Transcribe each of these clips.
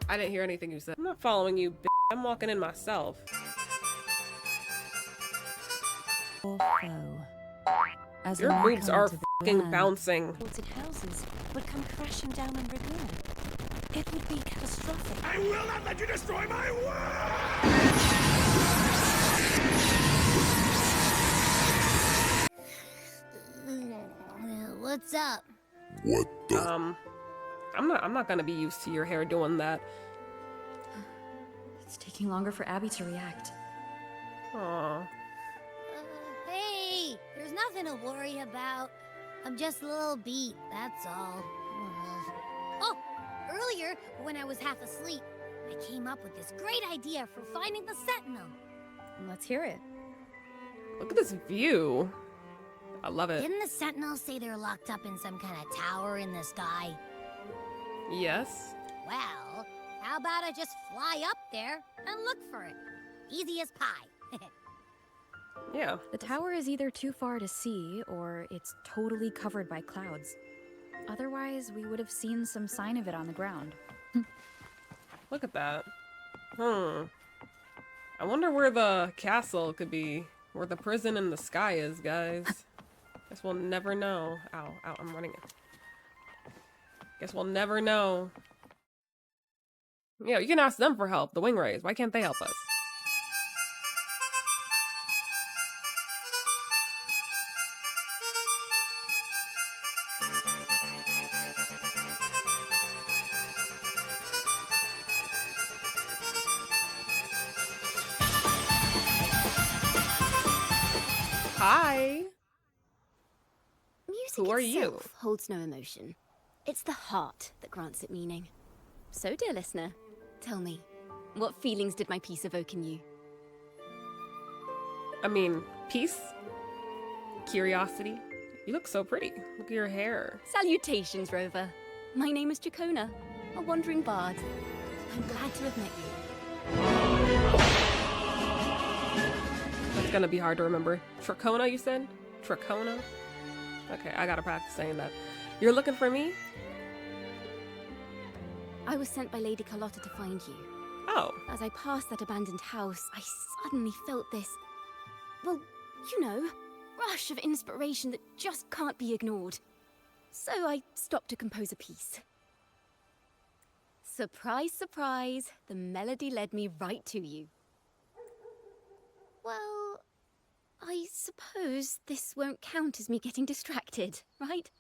I didn't hear anything you said. I'm not following you, bitch. I'm walking in myself. Or foe. As Your boobs are fucking bouncing. Haunted houses would come crashing down and reveal. It would be catastrophic. I will not let you destroy my world! What's up? What the? I'm not gonna be used to your hair doing that. It's taking longer for Abby to react. Aww. Hey, there's nothing to worry about. I'm just a little beat, that's all. Oh, earlier, when I was half asleep, I came up with this great idea for finding the Sentinel. Let's hear it. Look at this view. I love it. Didn't the Sentinels say they're locked up in some kind of tower in the sky? Yes. Well, how about I just fly up there and look for it? Easy as pie. Yeah. The tower is either too far to see, or it's totally covered by clouds. Otherwise, we would have seen some sign of it on the ground. Look at that. I wonder where the castle could be. Where the prison in the sky is, guys. Guess we'll never know. Ow, ow, I'm running it. Guess we'll never know. Yeah, you can ask them for help, the wing rays. Why can't they help us? Hi. Music Who are you? itself holds no emotion. It's the heart that grants it meaning. So, dear listener, tell me, what feelings did my piece evoke in you? I mean, peace? Curiosity? You look so pretty. Look at your hair. Salutations, Rover. My name is Jacona, a wandering bard. I'm glad to have met you. That's gonna be hard to remember. Trachona, you said? Trachona? Okay, I gotta practice saying that. You're looking for me? I was sent by Lady Carlotta to find you. Oh. As I passed that abandoned house, I suddenly felt this, well, you know, rush of inspiration that just can't be ignored. So I stopped to compose a piece. Surprise, surprise, the melody led me right to you. Well, I suppose this won't count as me getting distracted, right?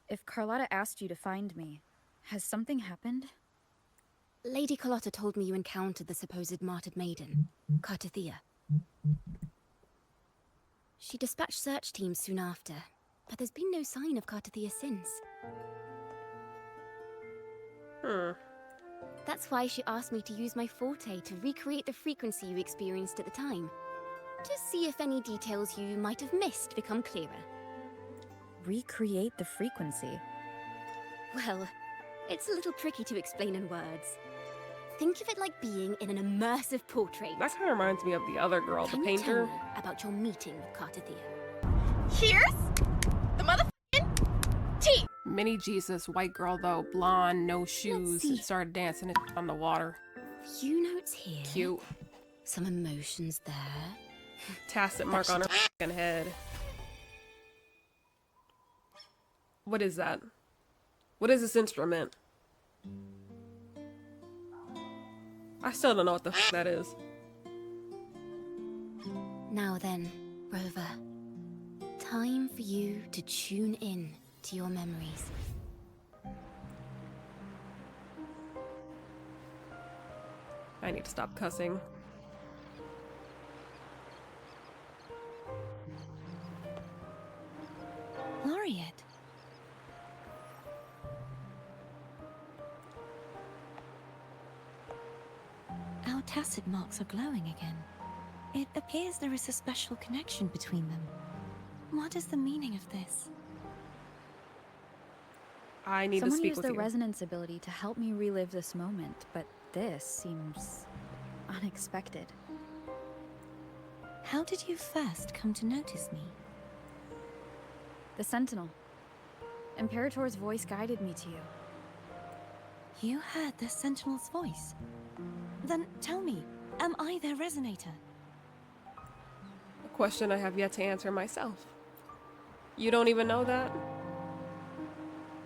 If Carlotta asked you to find me, has something happened? Lady Carlotta told me you encountered the supposed martyred maiden, Cartathea. She dispatched search teams soon after, but there's been no sign of Cartathea since. That's why she asked me to use my forte to recreate the frequency you experienced at the time. To see if any details you might have missed become clearer. Recreate the frequency? Well, it's a little tricky to explain in words. Think of it like being in an immersive portrait. That kind of reminds me of the other girl, the Can you painter. tell me about your meeting with Cartathea? Here's the motherfucking tea. Mini Jesus, white girl though, blonde, no shoes, see. started dancing on the water. Few notes here. Cute. Some emotions there. Tacit mark on her fucking head. What is that? What is this instrument? I still don't know what the f that is. Now then, Rover. Time for you to tune in to your memories. I need to stop cussing. Laureate. Our tacit marks are glowing again. It appears there is a special connection between them. What is the meaning of this? I need Someone to speak used with their you. resonance ability to help me relive this moment, but this seems unexpected. How did you first come to notice me? The Sentinel. Imperator's voice guided me to you. You heard the Sentinel's voice? Then tell me, am I their resonator? A question I have yet to answer myself. You don't even know that?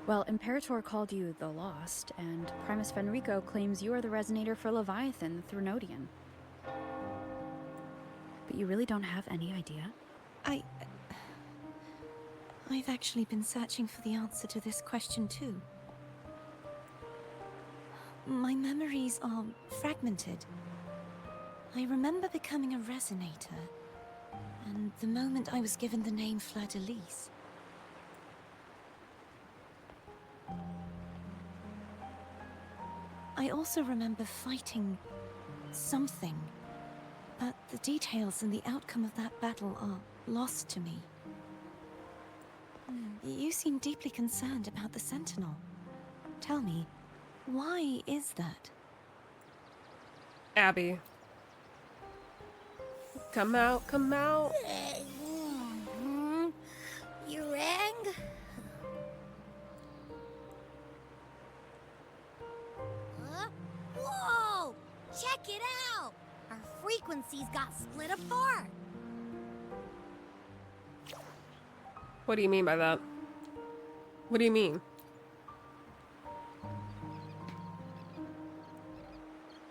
Well, Imperator called you the Lost, and Primus Fenrico claims you are the resonator for Leviathan, the Thrunodian. But you really don't have any idea? I've actually been searching for the answer to this question too. My memories are fragmented. I remember becoming a resonator, and the moment I was given the name Fleur-de-Lis. I also remember fighting something, but the details and the outcome of that battle are lost to me. You seem deeply concerned about the Sentinel. Tell me, why is that? Abby. Come out, come out. You rang? Whoa! Check it out! Our frequencies got split apart. What do you mean by that? What do you mean?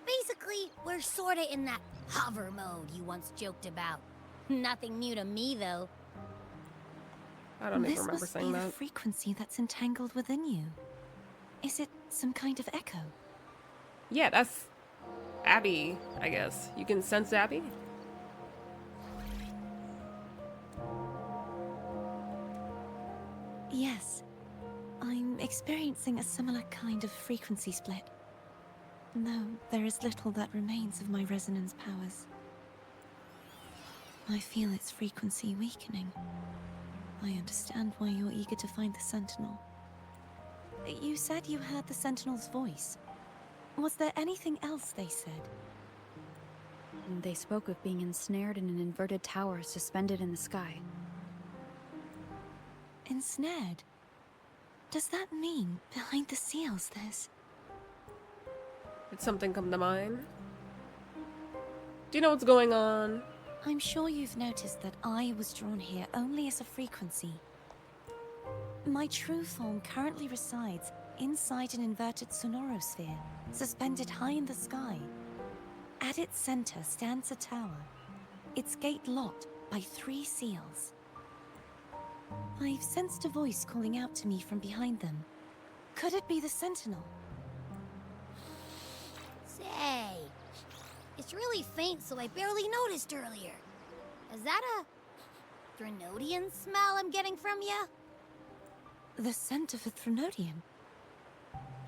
Basically, we're sorta in that hover mode you once joked about. Nothing new to me, though. I don't even This remember must saying be the that. frequency that's entangled within you. Is it some kind of echo? Yeah, that's Abby, I guess. You can sense Abby? Yes. I'm experiencing a similar kind of frequency split. Though there is little that remains of my resonance powers. I feel its frequency weakening. I understand why you're eager to find the Sentinel. You said you heard the Sentinel's voice. Was there anything else they said? They spoke of being ensnared in an inverted tower suspended in the sky. Ensnared? Does that mean behind the seals there's... Did something come to mind? Do you know what's going on? I'm sure you've noticed that I was drawn here only as a frequency. My true form currently resides inside an inverted sonorosphere, suspended high in the sky. At its center stands a tower, its gate locked by 3 seals. I've sensed a voice calling out to me from behind them. Could it be the Sentinel? Say, it's really faint, so I barely noticed earlier. Is that a Thrunodian smell I'm getting from you? The scent of a Thrunodian?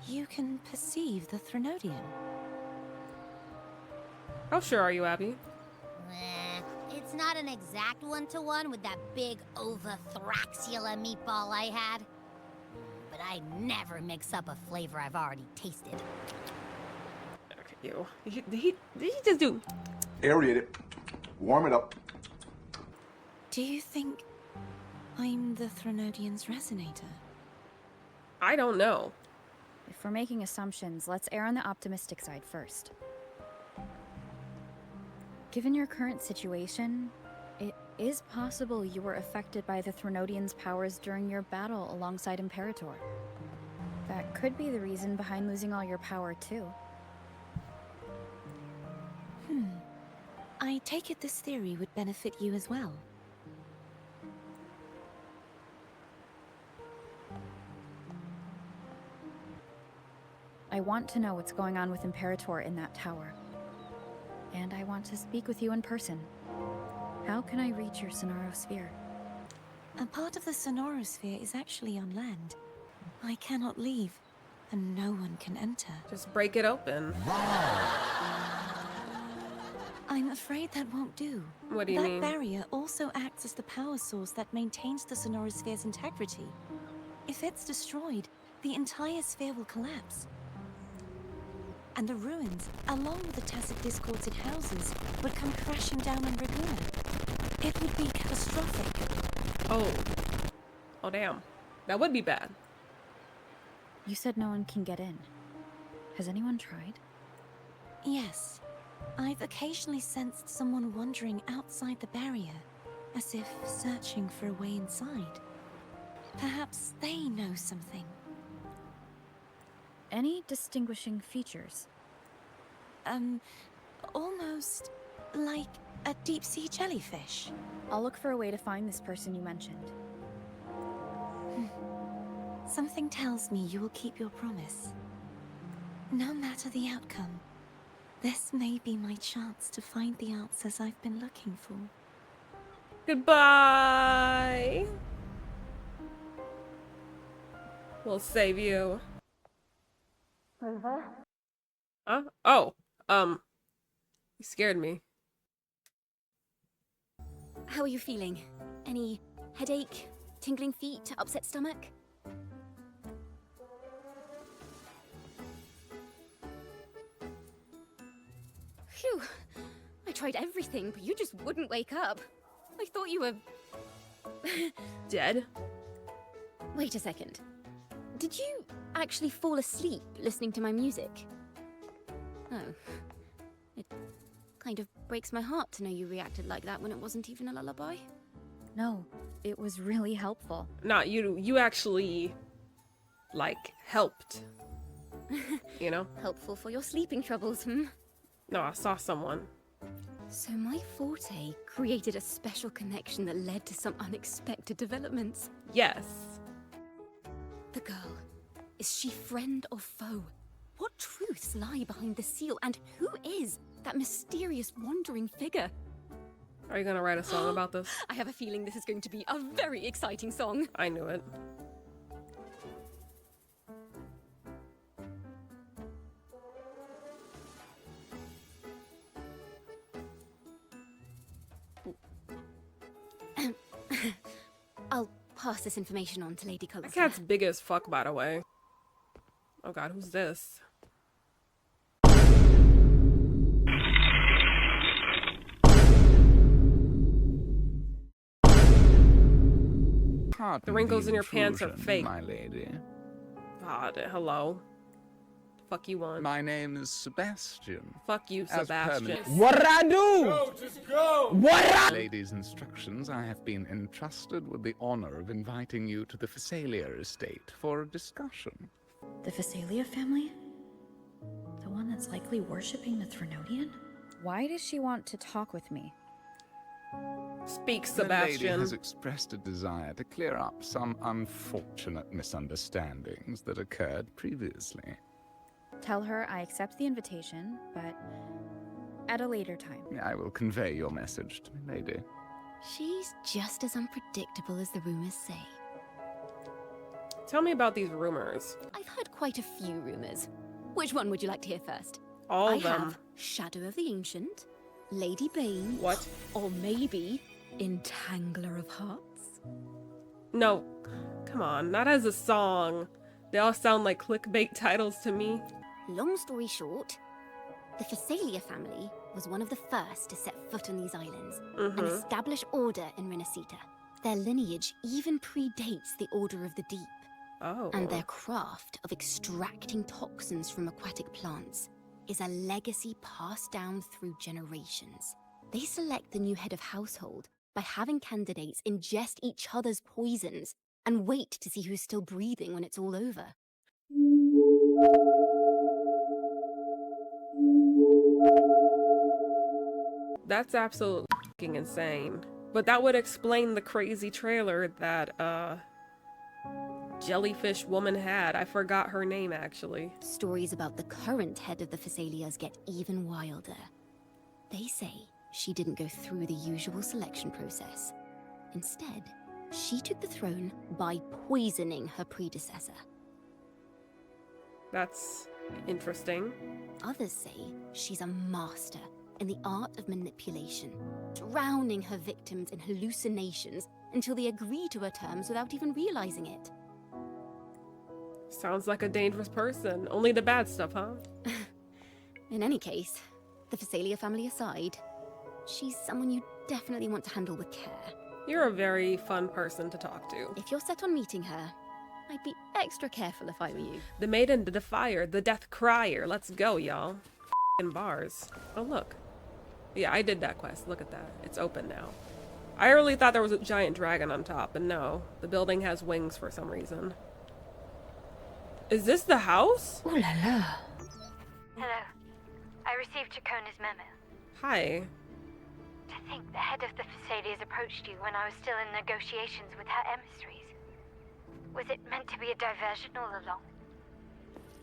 You can perceive the Thrunodian? How sure are you, Abby? It's not an exact one-to-one with that big Ovathraxula meatball I had. But I never mix up a flavor I've already tasted. Okay, you. Did he just do? Aerate it. Warm it up. Do you think I'm the Thrunodian's resonator? I don't know. If we're making assumptions, let's err on the optimistic side first. Given your current situation, it is possible you were affected by the Thrunodian's powers during your battle alongside Imperator. That could be the reason behind losing all your power, too. I take it this theory would benefit you as well. I want to know what's going on with Imperator in that tower. And I want to speak with you in person. How can I reach your Sonorosphere? A part of the Sonorosphere is actually on land. I cannot leave, and no one can enter. Just break it open. I'm afraid that won't do. What do you mean? That barrier also acts as the power source that maintains the Sonorosphere's integrity. If it's destroyed, the entire sphere will collapse. And the ruins, along with the tacit discords it houses, would come crashing down on Regula. It would be catastrophic. Oh. Oh, damn. That would be bad. You said no one can get in. Has anyone tried? Yes. I've occasionally sensed someone wandering outside the barrier, as if searching for a way inside. Perhaps they know something. Any distinguishing features? Almost like a deep-sea jellyfish. I'll look for a way to find this person you mentioned. Something tells me you will keep your promise. No matter the outcome, this may be my chance to find the answers I've been looking for. Goodbye. We'll save you. Huh? Oh, you scared me. How are you feeling? Any headache, tingling feet, upset stomach? Phew. I tried everything, but you just wouldn't wake up. I thought you were... Dead? Wait a second. Did you actually fall asleep listening to my music? Oh. It kind of breaks my heart to know you reacted like that when it wasn't even a lullaby. No, it was really helpful. Not you. You actually, like, helped. You know? Helpful for your sleeping troubles, hmm? No, I saw someone. So my forte created a special connection that led to some unexpected developments. Yes. The girl. Is she friend or foe? What truths lie behind the seal, and who is that mysterious wandering figure? Are you gonna write a song about this? I have a feeling this is going to be a very exciting song. I knew it. I'll pass this information on to Lady That Colossia. cat's big as fuck, by the way. Oh god, who's this? Pardon The wrinkles the in your pants are intrusion, fake. my lady. God, hello. Fuck you want. My name is Sebastian. Fuck you, As Sebastian. permanent- What did I do? Go, just go! Lady's instructions, I have been entrusted with the honor of inviting you to the Phasalia estate for a discussion. The Phasalia family? The one that's likely worshipping the Threnodian? Why does she want to talk with me? Speak, The lady Sebastian. has expressed a desire to clear up some unfortunate misunderstandings that occurred previously. Tell her I accept the invitation, but at a later time. I will convey your message to my lady. She's just as unpredictable as the rumors say. Tell me about these rumors. I've heard quite a few rumors. Which one would you like to hear first? All I of them. have Shadow of the Ancient, Lady Bane, What? or maybe Entangler of Hearts. No. Come on, not as a song. They all sound like clickbait titles to me. Long story short, the Phasalia family was one of the first to set foot on these islands and establish order in Rinascita. Their lineage even predates the Order of the Deep, Oh. and their craft of extracting toxins from aquatic plants is a legacy passed down through generations. They select the new head of household by having candidates ingest each other's poisons and wait to see who's still breathing when it's all over. That's absolutely fucking insane. But that would explain the crazy trailer that, jellyfish woman had. I forgot her name, actually. Stories about the current head of the Phasalias get even wilder. They say she didn't go through the usual selection process. Instead, she took the throne by poisoning her predecessor. That's interesting. Others say she's a master in the art of manipulation, drowning her victims in hallucinations until they agree to her terms without even realizing it. Sounds like a dangerous person. Only the bad stuff, huh? In any case, the Phasalia family aside, she's someone you definitely want to handle with care. You're a very fun person to talk to. If you're set on meeting her, I'd be extra careful if I were you. The Maiden, the Defier, the Death Crier. Let's go, y'all. F***ing bars. Oh, look. Yeah, I did that quest. Look at that. It's open now. I really thought there was a giant dragon on top, but no. The building has wings for some reason. Is this the house? Ooh la la. Hello. I received Chacona's memo. Hi. To think the head of the Thessalias approached you when I was still in negotiations with her emissaries. Was it meant to be a diversion all along?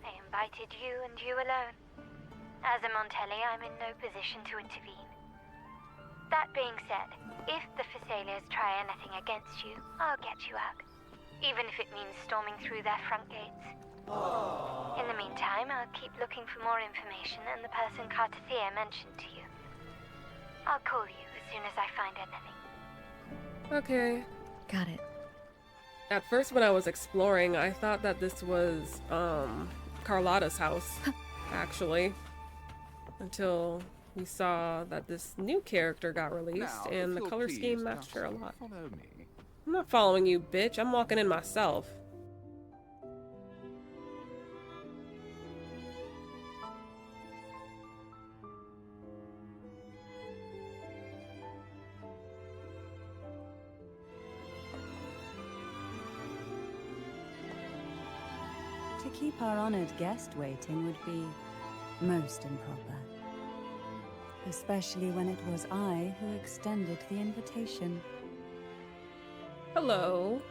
They invited you and you alone. As a Montelli, I'm in no position to intervene. That being said, if the Thessalias try anything against you, I'll get you out. Even if it means storming through their front gates. In the meantime, I'll keep looking for more information and the person Cartathea mentioned to you. I'll call you as soon as I find anything. Okay. Got it. At first when I was exploring, I thought that this was, Carlotta's house, actually. Until we saw that this new character got released, Now, and if the you'll color please, scheme matched her a Counselor, lot. Follow me. I'm not following you, bitch. I'm walking in myself. To keep our honored guest waiting would be most improper. Especially when it was I who extended the invitation. Hello.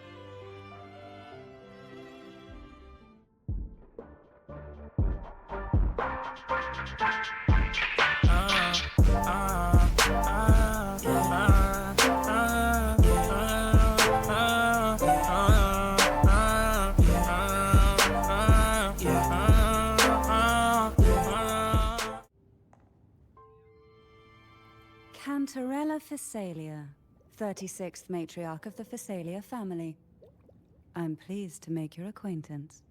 Cantarella Thessalia, 36th matriarch of the Thessalia family. I'm pleased to make your acquaintance.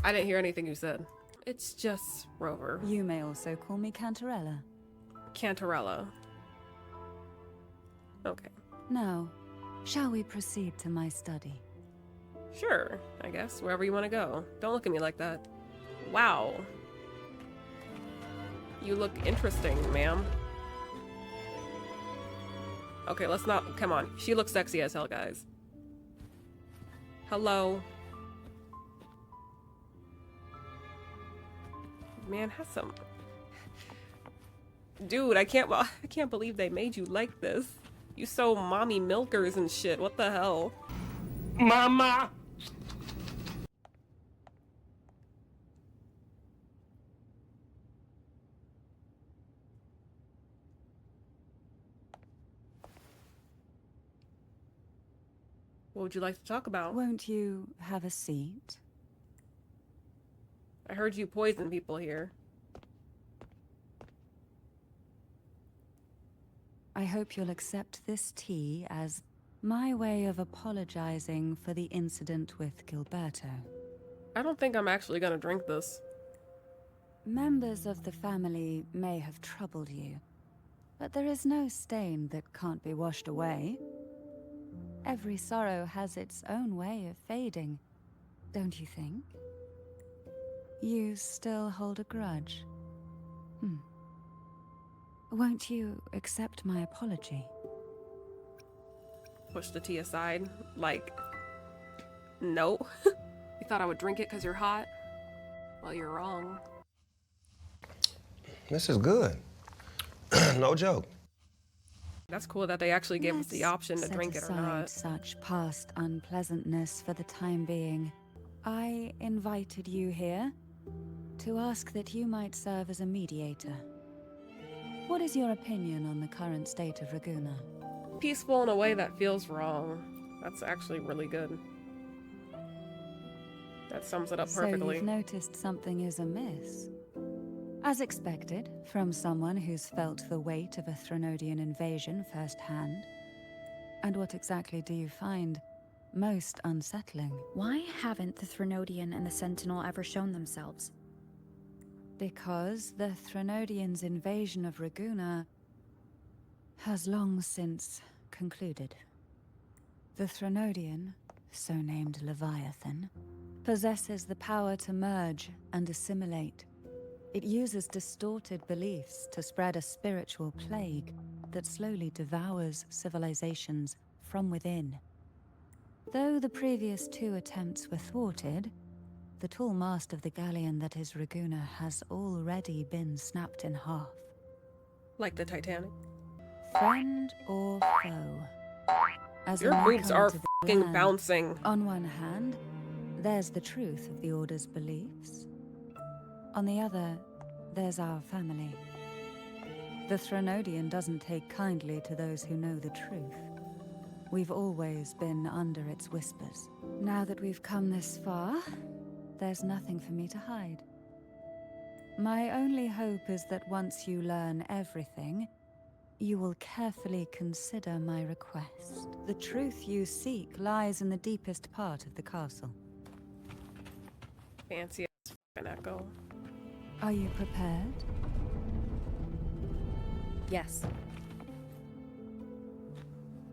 I didn't hear anything you said. It's just Rover. You may also call me Cantarella. Cantarella. Okay. Now, shall we proceed to my study? Sure, I guess. Wherever you want to go. Don't look at me like that. Wow. You look interesting, ma'am. Okay, let's not... Come on. She looks sexy as hell, guys. Hello. Man, has some... Dude, I can't believe they made you like this. You so mommy milkers and shit. What the hell? Mama! What would you like to talk about? Won't you have a seat? I heard you poison people here. I hope you'll accept this tea as my way of apologizing for the incident with Gilberto. I don't think I'm actually gonna drink this. Members of the family may have troubled you, but there is no stain that can't be washed away. Every sorrow has its own way of fading, don't you think? You still hold a grudge. Won't you accept my apology? Push the tea aside. Like, no. You thought I would drink it because you're hot? Well, you're wrong. This is good. No joke. That's cool that they actually gave us the option to drink it or not. Such past unpleasantness for the time being. I invited you here to ask that you might serve as a mediator. What is your opinion on the current state of Raguna? Peaceful in a way that feels wrong. That's actually really good. That sums it up perfectly. So you've noticed something is amiss. As expected, from someone who's felt the weight of a Threnodian invasion firsthand. And what exactly do you find most unsettling? Why haven't the Threnodian and the Sentinel ever shown themselves? Because the Threnodians' invasion of Raguna has long since concluded. The Threnodian, so named Leviathan, possesses the power to merge and assimilate. It uses distorted beliefs to spread a spiritual plague that slowly devours civilizations from within. Though the previous 2 attempts were thwarted, the tall mast of the galleon that is Raguna has already been snapped in half. Like the Titanic. Friend or foe? As Your a boobs newcomer are to the fucking land, bouncing. on one hand, there's the truth of the Order's beliefs. On the other, there's our family. The Threnodian doesn't take kindly to those who know the truth. We've always been under its whispers. Now that we've come this far, there's nothing for me to hide. My only hope is that once you learn everything, you will carefully consider my request. The truth you seek lies in the deepest part of the castle. Fancy ass fucking echo. Are you prepared? Yes.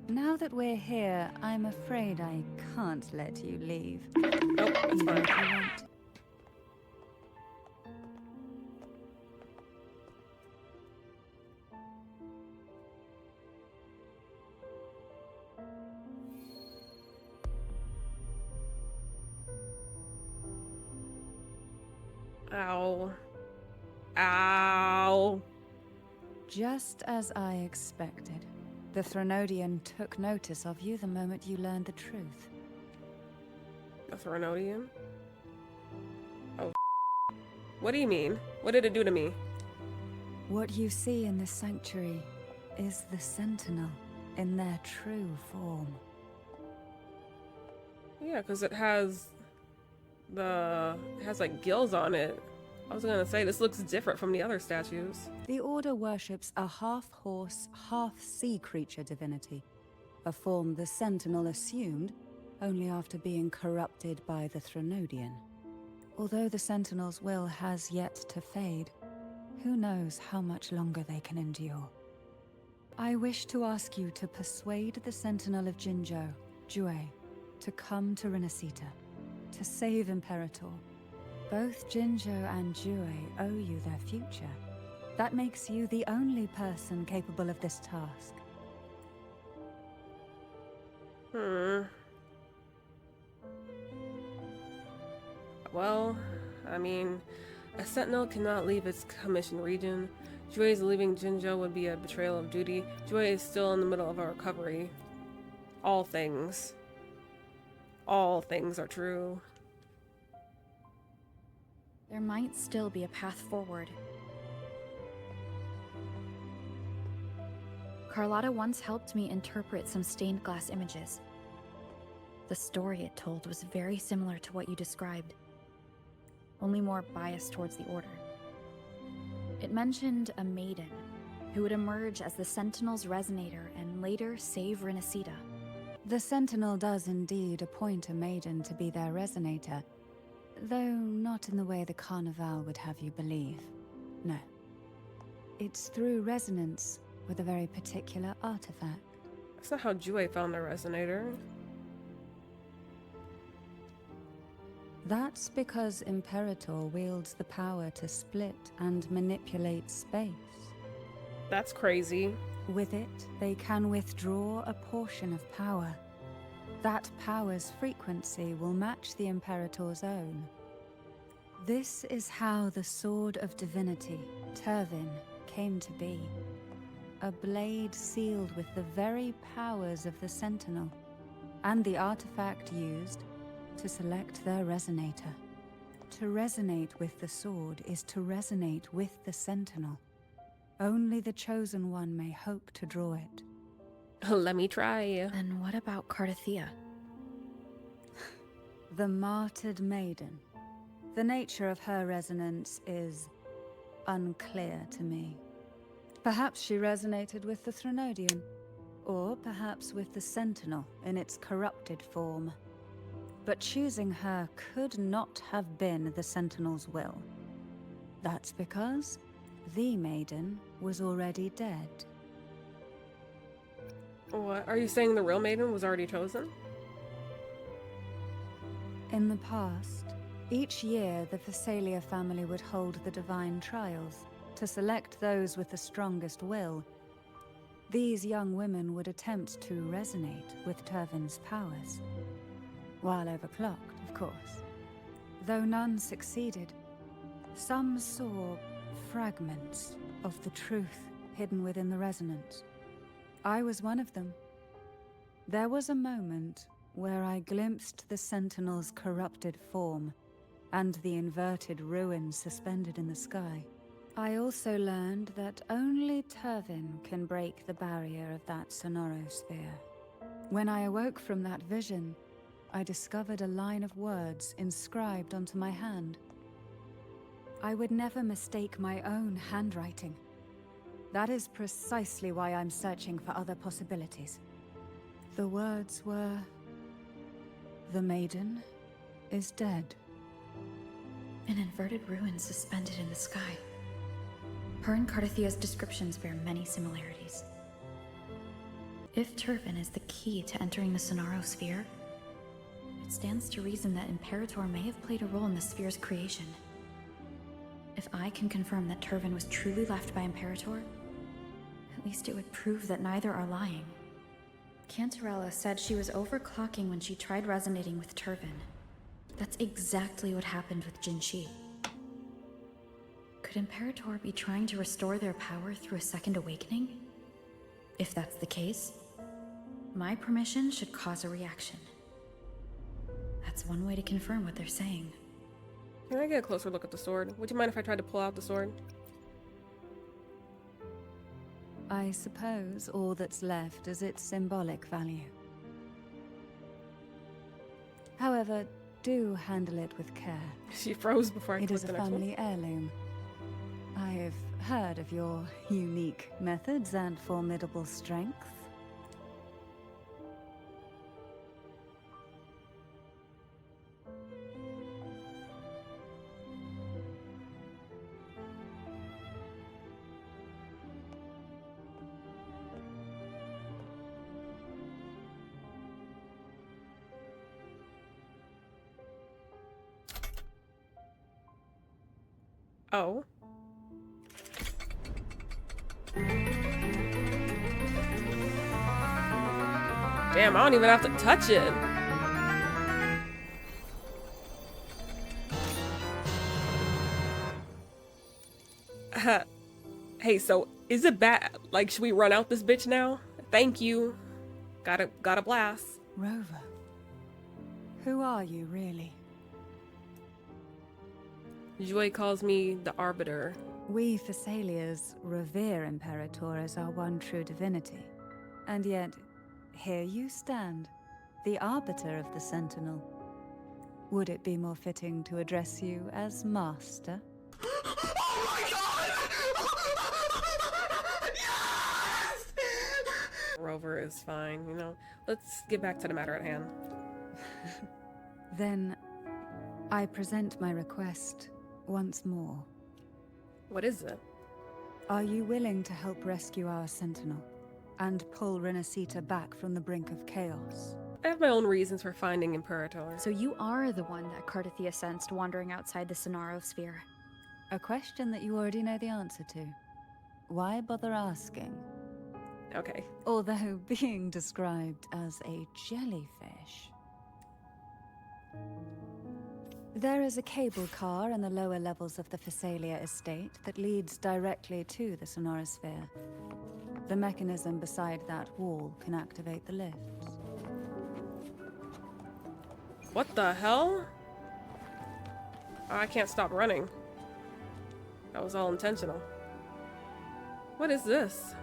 Now that we're here, I'm afraid I can't let you leave. Nope, that's Even fine. if you want. Ow. Ow. Just as I expected. The Threnodian took notice of you the moment you learned the truth. A Threnodian? Oh. What do you mean? What did it do to me? What you see in this sanctuary is the Sentinel in their true form. Yeah, because it has like gills on it. I was gonna say, this looks different from the other statues. The Order worships a half-horse, half-sea creature divinity, a form the Sentinel assumed only after being corrupted by the Threnodian. Although the Sentinel's will has yet to fade, who knows how much longer they can endure. I wish to ask you to persuade the Sentinel of Jinzhou, Jue, to come to Rinascita, to save Imperator. Both Jinzhou and Jue owe you their future. That makes you the only person capable of this task. Well, I mean, a sentinel cannot leave its commissioned region. Jue's leaving Jinzhou would be a betrayal of duty. Jue is still in the middle of a recovery. All things are true. There might still be a path forward. Carlotta once helped me interpret some stained glass images. The story it told was very similar to what you described, only more biased towards the Order. It mentioned a maiden who would emerge as the Sentinel's resonator and later save Rinascita. The Sentinel does indeed appoint a maiden to be their resonator, though not in the way the Carnival would have you believe. No. It's through resonance with a very particular artifact. That's not how Jue found the resonator. That's because Imperator wields the power to split and manipulate space. That's crazy. With it, they can withdraw a portion of power. That power's frequency will match the Imperator's own. This is how the Sword of Divinity, Turvin, came to be. A blade sealed with the very powers of the Sentinel, and the artifact used to select their resonator. To resonate with the sword is to resonate with the Sentinel. Only the Chosen One may hope to draw it. Let me try. And what about Cardathea? The Martyred Maiden. The nature of her resonance is unclear to me. Perhaps she resonated with the Threnodian, or perhaps with the Sentinel in its corrupted form. But choosing her could not have been the Sentinel's will. That's because the maiden was already dead. What? Are you saying the real maiden was already chosen? In the past, each year the Phasalia family would hold the divine trials to select those with the strongest will. These young women would attempt to resonate with Turvin's powers, while overclocked, of course. Though none succeeded, some saw fragments of the truth hidden within the resonance. I was one of them. There was a moment where I glimpsed the Sentinel's corrupted form and the inverted ruins suspended in the sky. I also learned that only Turvin can break the barrier of that sonorosphere. When I awoke from that vision, I discovered a line of words inscribed onto my hand. I would never mistake my own handwriting. That is precisely why I'm searching for other possibilities. The words were, "The maiden is dead." An inverted ruin suspended in the sky. Her and Cardathia's descriptions bear many similarities. If Turvin is the key to entering the Sonaro sphere, it stands to reason that Imperator may have played a role in the sphere's creation. If I can confirm that Turvin was truly left by Imperator, at least it would prove that neither are lying. Cantarella said she was overclocking when she tried resonating with Turvin. That's exactly what happened with Jinshi. Could Imperator be trying to restore their power through a second awakening? If that's the case, my permission should cause a reaction. That's one way to confirm what they're saying. Can I get a closer look at the sword? Would you mind if I tried to pull out the sword? I suppose all that's left is its symbolic value. However, do handle it with care. She froze before I It clicked is a the next one. family heirloom. I've heard of your unique methods and formidable strength. Oh. Damn, I don't even have to touch it. Hey, so is it bad? Like, should we run out this bitch now? Thank you. Got a blast. Rover, who are you really? Joy calls me the Arbiter. We Thessalians revere Imperator as our one true divinity. And yet, here you stand, the Arbiter of the Sentinel. Would it be more fitting to address you as Master? Oh my god! Yes! Rover is fine, you know. Let's get back to the matter at hand. Then, I present my request once more. What is it? Are you willing to help rescue our Sentinel and pull Rinascita back from the brink of chaos? I have my own reasons for finding Imperator. So you are the one that Cardathia sensed wandering outside the Sonaro sphere. A question that you already know the answer to. Why bother asking? Okay. Although being described as a jellyfish. There is a cable car in the lower levels of the Phasalia estate that leads directly to the Sonorosphere. The mechanism beside that wall can activate the lifts. What the hell? Oh, I can't stop running. That was all intentional. What is this?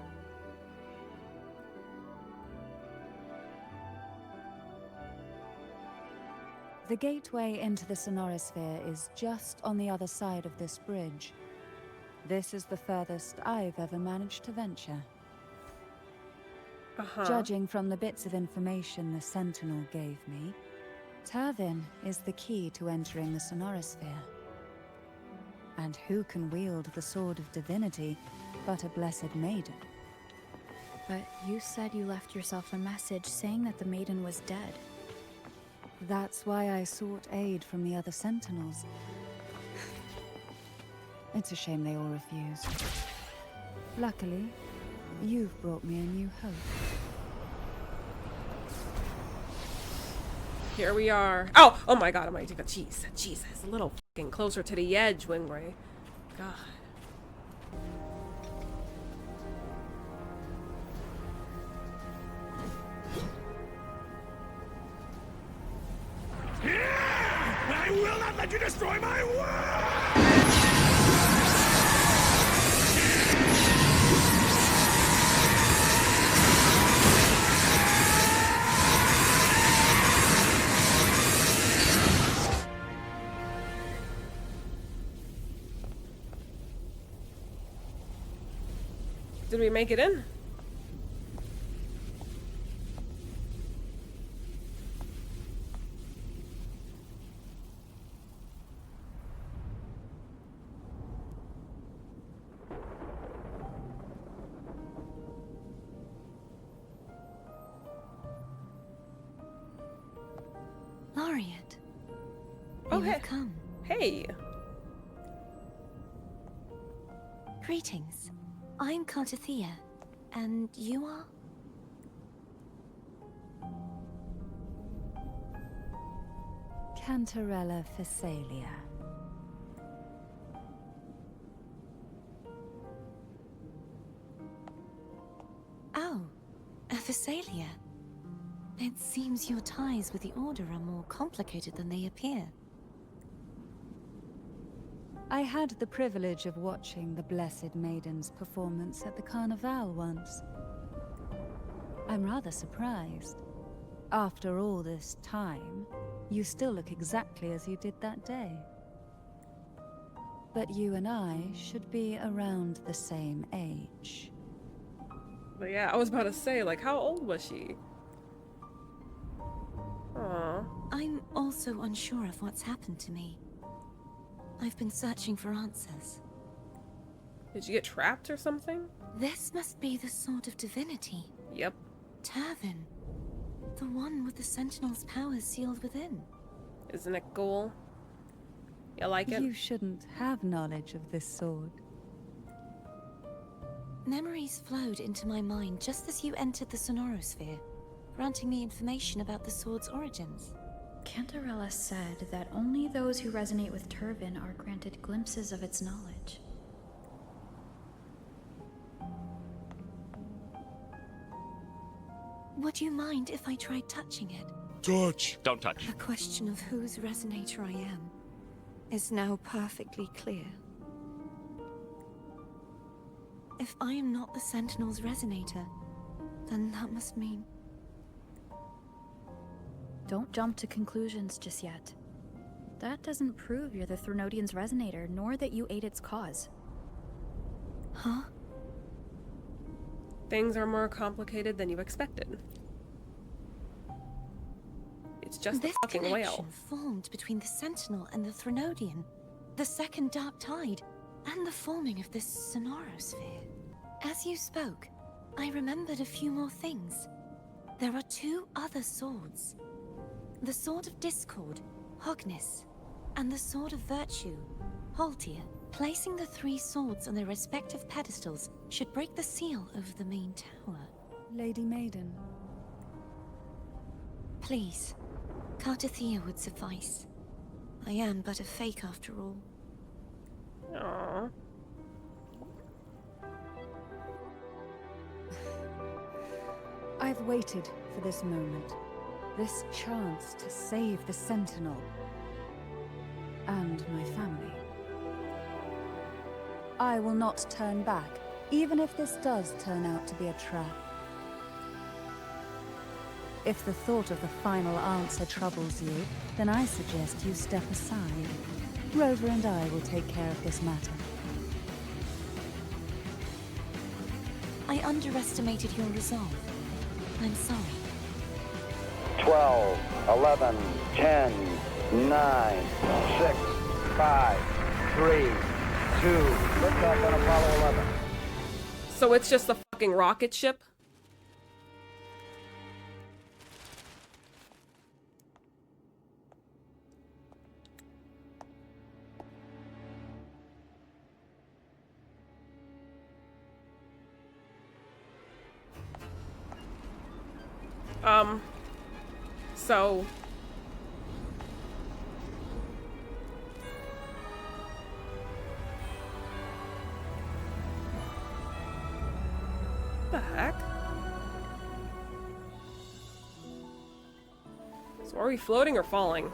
The gateway into the Sonorosphere is just on the other side of this bridge. This is the furthest I've ever managed to venture. Judging from the bits of information the Sentinel gave me, Turvin is the key to entering the Sonorosphere. And who can wield the Sword of Divinity but a blessed maiden? But you said you left yourself a message saying that the maiden was dead. That's why I sought aid from the other sentinels. It's a shame they all refused. Luckily, you've brought me a new hope. Here we are. Oh! Oh my god, I might take a cheese. Jesus, a little fucking closer to the edge, Wingray. God. I will not let you destroy my world! Did we make it in? Laureate. Oh, You hey. have come. Hey. Greetings. I'm Cartathea, and you are? Cantarella Phasalia. Oh, a Phasalia. It seems your ties with the Order are more complicated than they appear. I had the privilege of watching the Blessed Maiden's performance at the Carnival once. I'm rather surprised. After all this time, you still look exactly as you did that day. But you and I should be around the same age. But yeah, I was about to say, like, how old was she? Aww. I'm also unsure of what's happened to me. I've been searching for answers. Did you get trapped or something? This must be the sword of divinity. Yep. Turvin. The one with the Sentinel's powers sealed within. Isn't it cool? You like it? You shouldn't have knowledge of this sword. Memories flowed into my mind just as you entered the Sonorosphere, granting me information about the sword's origins. Cantarella said that only those who resonate with Turvin are granted glimpses of its knowledge. Would you mind if I tried touching it? Touch! Don't touch. The question of whose resonator I am is now perfectly clear. If I am not the Sentinel's resonator, then that must mean... Don't jump to conclusions just yet. That doesn't prove you're the Threnodian's resonator, nor that you aid its cause. Huh? Things are more complicated than you expected. It's just This a fucking connection whale. formed between the Sentinel and the Threnodian, the second Dark Tide, and the forming of this Sonorosphere. As you spoke, I remembered a few more things. There are two other swords. The Sword of Discord, Hognis, and the Sword of Virtue, Haltia. Placing the three swords on their respective pedestals should break the seal over the main tower. Lady Maiden. Please, Cartathea would suffice. I am but a fake after all. Aww. I've waited for this moment. This chance to save the Sentinel. And my family. I will not turn back, even if this does turn out to be a trap. If the thought of the final answer troubles you, then I suggest you step aside. Rover and I will take care of this matter. I underestimated your resolve. I'm sorry. 12, 11, 10, 9, 6, 5, 3, 2, liftoff on Apollo 11. So it's just a fucking rocket ship? So... the heck? So are we floating or falling?